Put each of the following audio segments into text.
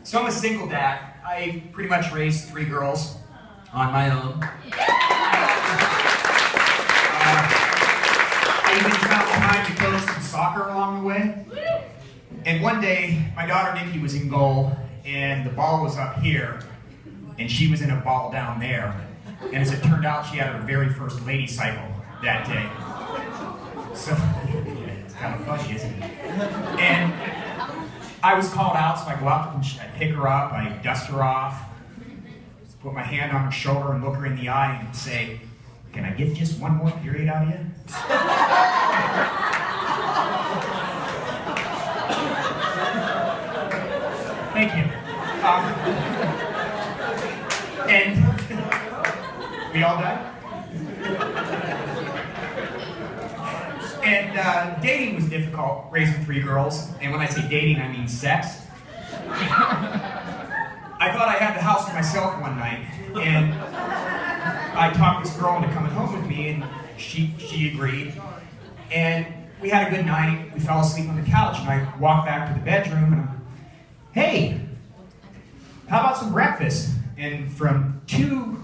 So I'm a single dad. I pretty much raised 3 girls on my own. I even found time to coach some soccer along the way. And one day, my daughter Nikki was in goal, and the ball was up here, and she was in a ball down there. And as it turned out, she had her very first lady cycle that day. So, it's kind of funny, isn't it? And I was called out, so I go up and I pick her up, I dust her off, put my hand on her shoulder and look her in the eye and say, "Can I get just one more period out of you?" Thank you. And we all done? And dating was difficult, raising 3 girls. And when I say dating, I mean sex. I thought I had the house to myself one night, and I talked this girl into coming home with me, and she agreed. And we had a good night. We fell asleep on the couch, and I walked back to the bedroom, and I'm, "Hey, how about some breakfast?" And from 2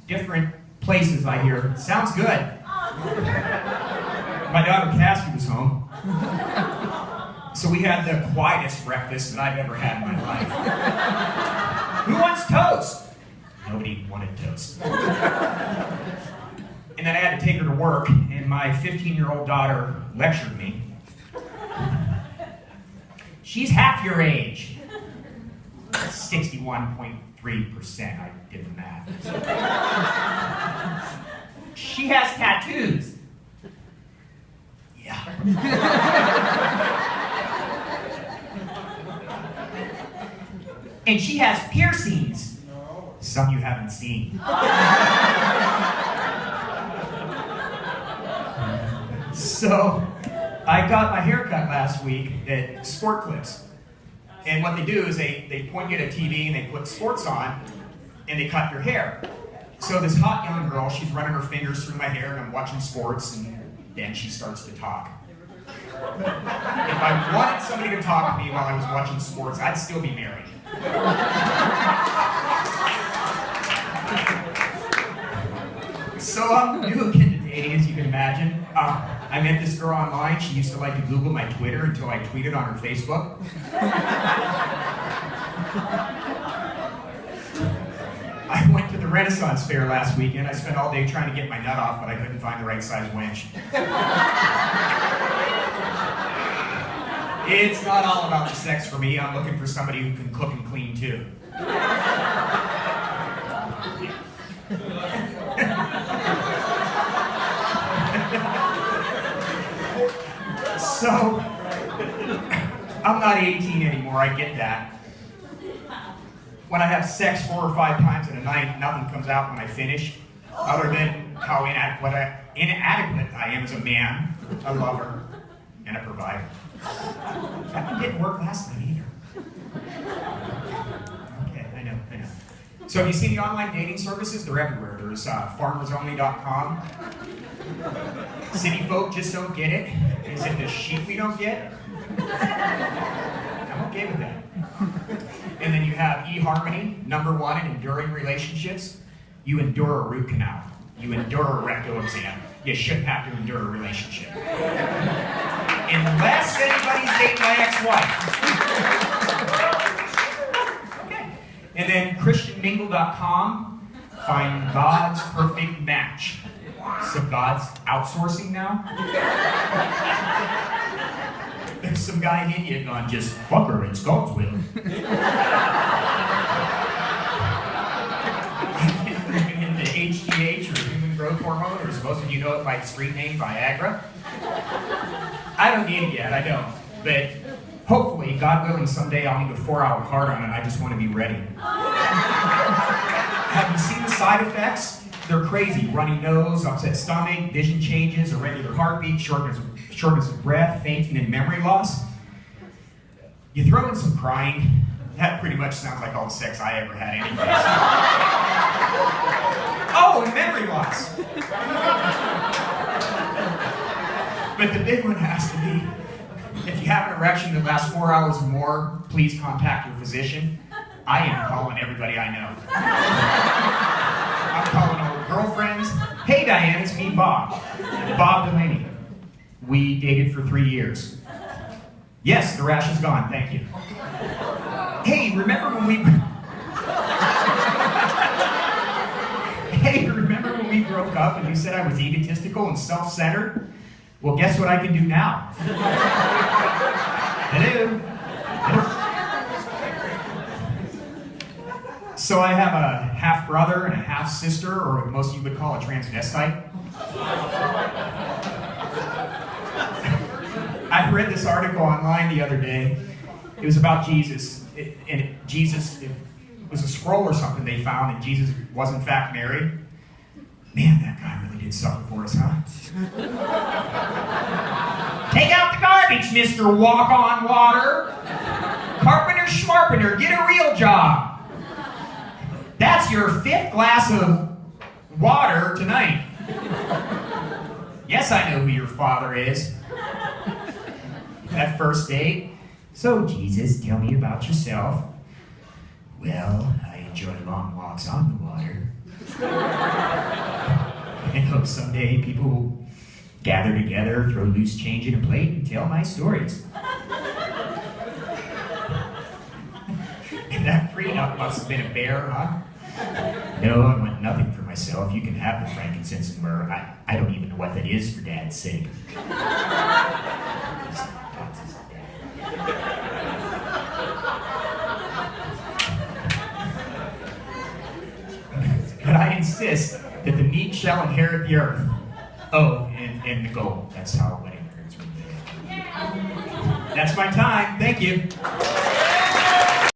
different places I hear, "Sounds good." My daughter Cassie was home. So we had the quietest breakfast that I've ever had in my life. "Who wants toast?" Nobody wanted toast. And then I had to take her to work, and my 15-year-old daughter lectured me. "She's half your age." 61.3%, I did the math. "She has tattoos." Yeah. "And she has piercings." Some you haven't seen. So, I got my hair cut last week at Sport Clips. And what they do is they point you at a TV and they put sports on and they cut your hair. So this hot young girl, she's running her fingers through my hair and I'm watching sports, and then she starts to talk. If I wanted somebody to talk to me while I was watching sports, I'd still be married. So I'm new again to dating, as you can imagine. I met this girl online. She used to like to Google my Twitter until I tweeted on her Facebook. I went to the Renaissance Fair last weekend. I spent all day trying to get my nut off, but I couldn't find the right size winch. It's not all about the sex for me. I'm looking for somebody who can cook and clean too. So, I'm not 18 anymore, I get that. When I have sex 4 or 5 times in a night, nothing comes out when I finish, other than how inadequate I am as a man, a lover, and a provider. That one didn't work last night either. Okay, I know. So have you seen the online dating services? They're everywhere. There's farmersonly.com. City folk just don't get it. Is it the sheep we don't get? I'm okay with that. And then you have eHarmony, #1 in enduring relationships. You endure a root canal. You endure a rectal exam. You shouldn't have to endure a relationship. Unless anybody's dating my ex-wife. Okay. And then christianmingle.com, find God's perfect match. So God's outsourcing now? There's some guy in India gone, just fuck her, it's God's will. I've been looking into HGH, or human growth hormone, or as most of you know it by its street name, Viagra. I don't need it yet, I don't. But hopefully, God willing, someday I'll need a 4-hour hard-on and I just want to be ready. Have you seen the side effects? They're crazy. Runny nose, upset stomach, vision changes, irregular heartbeat, shortness of breath, fainting, and memory loss. You throw in some crying, that pretty much sounds like all the sex I ever had anyways. Oh, and memory loss. But the big one has to be If you have an erection that lasts 4 hours or more, please contact your physician. I am calling everybody I know. I'm calling old girlfriends. Hey Diane, it's me, Bob. Bob Delaney. We dated for 3 years. Yes, the rash is gone, thank you. Hey, remember when we... Hey, remember when we broke up and you said I was egotistical and self-centered? Well, guess what I can do now? Hello? So I have a half-brother and a half-sister, or what most of you would call a transvestite. I read this article online the other day. It was about Jesus. It was a scroll or something they found, and Jesus was in fact married. Man, that guy really did suffer for us, huh? Take out the garbage, Mr. Walk on Water. Carpenter Schmarpenter, get a real job. That's your 5th glass of water tonight. Yes, I know who your father is. That first date. So, Jesus, tell me about yourself. Well, I enjoy long walks on the water. I hope someday people will gather together, throw loose change in a plate, and tell my stories. And that prenup must have been a bear, huh? No, I want nothing for myself. You can have the frankincense and myrrh. I don't even know what that is, for Dad's sake. But I insist that the meek shall inherit the earth. Oh, and the gold. That's how wedding rings were made. That's my time. Thank you.